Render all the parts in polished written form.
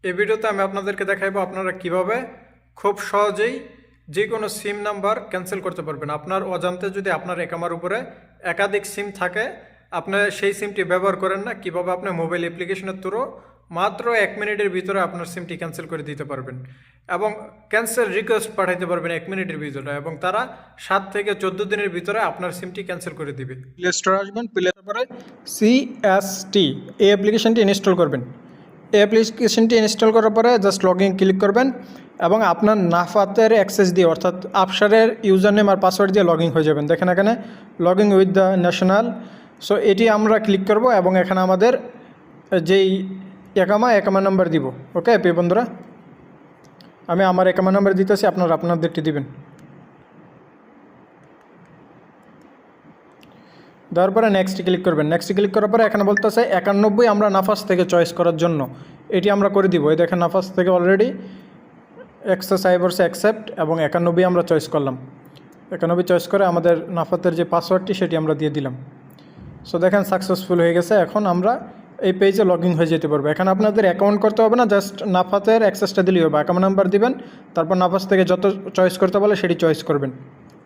এই ভিডিওতে আমি আপনাদেরকে দেখাবো আপনারা কিভাবে খুব সহজেই যে কোনো সিম নাম্বার ক্যান্সেল করতে পারবেন। আপনার অজান্তে যদি আপনার একামার উপরে একাধিক সিম থাকে, আপনি সেই সিমটি ব্যবহার করেন না, কিভাবে আপনি মোবাইল অ্যাপ্লিকেশনের থ্রু মাত্র 1 মিনিটের ভিতরে আপনার সিমটি ক্যান্সেল করে দিতে পারবেন এবং ক্যান্সেল রিকোয়েস্ট পাঠাইতে পারবেন 1 মিনিটের ভিতরে, এবং তারা 7 থেকে 14 দিনের ভিতরে আপনার সিমটি ক্যান্সেল করে দিবে। প্লে স্টোরে আসবেন, প্লে স্টোরে CST এই অ্যাপ্লিকেশনটি ইনস্টল করবেন। এই অ্যাপ্লিকেশনটি ইনস্টল করার পরে জাস্ট লগ ইন ক্লিক করবেন এবং আপনার নাফাতের অ্যাক্সেস দিয়ে অর্থাৎ আফসারের ইউজার নেম আর পাসওয়ার্ড দিয়ে লগ ইন হয়ে যাবেন। দেখেন এখানে log in with the national, so এটি আমরা ক্লিক করব এবং এখানে আমাদের যেই একামা নাম্বার দিব। ওকে প্রিয় বন্ধুরা, আমি আমার একামা নাম্বার দিতেছি, আপনারা আপনাদেরটি দিবেন। দেওয়ার পরে নেক্সট ক্লিক করবেন। নেক্সট ক্লিক করার পরে এখানে বলতেছে 91 আমরা নাফাস থেকে চয়েস করার জন্য এটি আমরা করে দিব। এই দেখেন নাফাস থেকে অলরেডি এক্সারসাইভার্সে অ্যাকসেপ্ট এবং 91 আমরা চয়েস করলাম। 91 চয়েস করে আমাদের নাফাতের যে পাসওয়ার্ডটি সেটি আমরা দিয়ে দিলাম। সো দেখেন সাকসেসফুল হয়ে গেছে। এখন আমরা এই পেজে লগ ইন হয়ে যেতে পারবো। এখানে আপনাদের অ্যাকাউন্ট করতে হবে না, জাস্ট নাফাতের অ্যাক্সেসটা দিলেই হবে। অ্যাকাউন্ট নাম্বার দিবেন, তারপর নাফাস থেকে যত চয়েস করতে বলে সেটি চয়েস করবেন।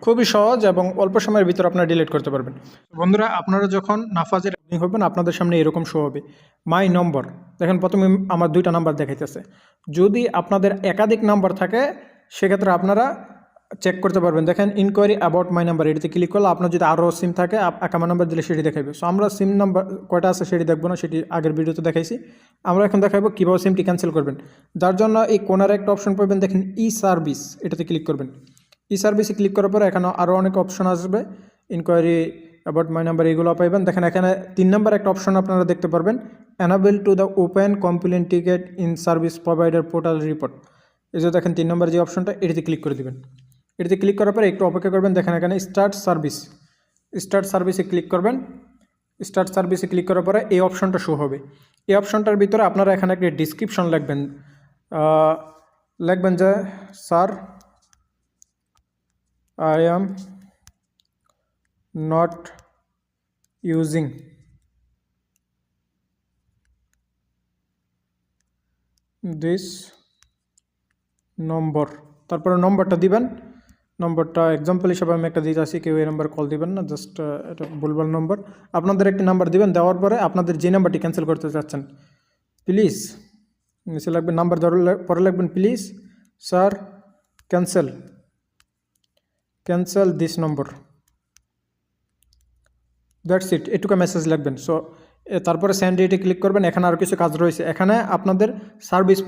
খুবই সহজ এবং অল্প সময়ের ভিতর আপনারা ডিলিট করতে পারবেন। বন্ধুরা, আপনারা যখন নাফাজের লগ ইন হবেন আপনাদের সামনে এরকম শো হবে মাই নম্বর। দেখেন প্রথমে আমার 2টা নাম্বার দেখাইতেছে। যদি আপনাদের একাধিক নাম্বার থাকে সেক্ষেত্রে আপনারা চেক করতে পারবেন। দেখেন ইনকোয়ারি অ্যাবাউট মাই নাম্বার, এটিতে ক্লিক করলে আপনার যদি আরও সিম থাকে একামা নাম্বার দিলে সেটি দেখাবে। সো আমরা সিম নাম্বার কয়টা আছে সেটি দেখবো না, সেটি আগের ভিডিওতে দেখাইছি। আমরা এখন দেখাবো কীভাবে সিমটি ক্যান্সেল করবেন। যার জন্য এই কোনার একটা অপশন পাবেন, দেখেন ই সার্ভিস, এটাতে ক্লিক করবেন। ই সার্ভিসে ক্লিক করার পরে এখানে আরও অনেক অপশন আসবে, ইনকোয়ারি অ্যাবাউট মাই নাম্বার এগুলো পাইবেন। দেখেন এখানে 3 নম্বর একটা অপশন আপনারা দেখতে পারবেন, enable to the open complaint ticket in service provider portal report. এই যে দেখেন 3 নম্বর যে অপশনটা, এটিতে ক্লিক করে দেবেন। এটিতে ক্লিক করার পরে একটু অপেক্ষা করবেন। দেখেন এখানে স্টার্ট সার্ভিসে ক্লিক করবেন। স্টার্ট সার্ভিসে ক্লিক করার পরে এই অপশনটা শো হবে। এই অপশনটার ভিতরে আপনারা এখানে একটা ডিসক্রিপশন লিখবেন যে sir I am not using this number, তারপরে নম্বরটা দিবেন। নম্বরটা এক্সাম্পল হিসাবে আমি একটা দিতে আসি, কেউ এই নাম্বার কল দিবেন না, জাস্ট এটা ভুলভাল নম্বর। আপনাদের একটি নাম্বার দিবেন, দেওয়ার পরে আপনাদের যে নাম্বারটি ক্যান্সেল করতে চাচ্ছেন প্লিজ নিচে লাগবে নাম্বার, পরে লিখবেন please sir cancel this number, that's it, এটুকু মেসেজ লিখবেন। সো তারপরে সেন্ড এটে ক্লিক করবেন। এখানে আর কিছু কাজ রয়েছে। এখানে আপনাদের সার্ভিস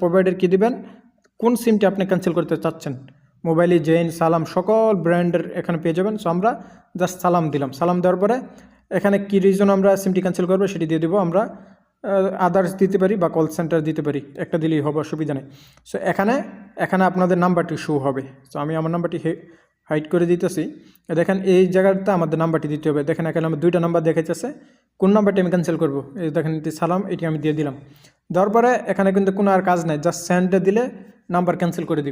প্রোভাইডার কি দিবেন, কোন সিমটি আপনি ক্যান্সেল করতে চাচ্ছেন। মোবাইলে জেন, সালাম সকল ব্র্যান্ডের এখানে পেয়ে যাবেন। সো আমরা জাস্ট সালাম দিলাম। সালাম দেওয়ার পরে এখানে কী রিজন আমরা সিমটি ক্যান্সেল করবো সেটি দিয়ে দেবো। আমরা আদার্স দিতে পারি বা কল সেন্টার দিতে পারি, একটা দিলেই হবে, অসুবিধা নেই। সো এখানে আপনাদের নাম্বারটি শো হবে। সো আমি আমার নাম্বারটি হাইড করে দিতেছি। দেখেন এই জায়গাতে আমাদের নাম্বারটি দিতে হবে। দেখেন এখানে আমার 2টা নাম্বার দেখাইতেছে, কোন নাম্বারটি আমি ক্যান্সেল করবো। এই দেখেন এটি সালাম, এটি আমি দিয়ে দিলাম। দেওয়ার পরে এখানে কিন্তু কোনো আর কাজ নাই, জাস্ট সেন্ডে দিলে নাম্বার ক্যান্সেল করে দিবে।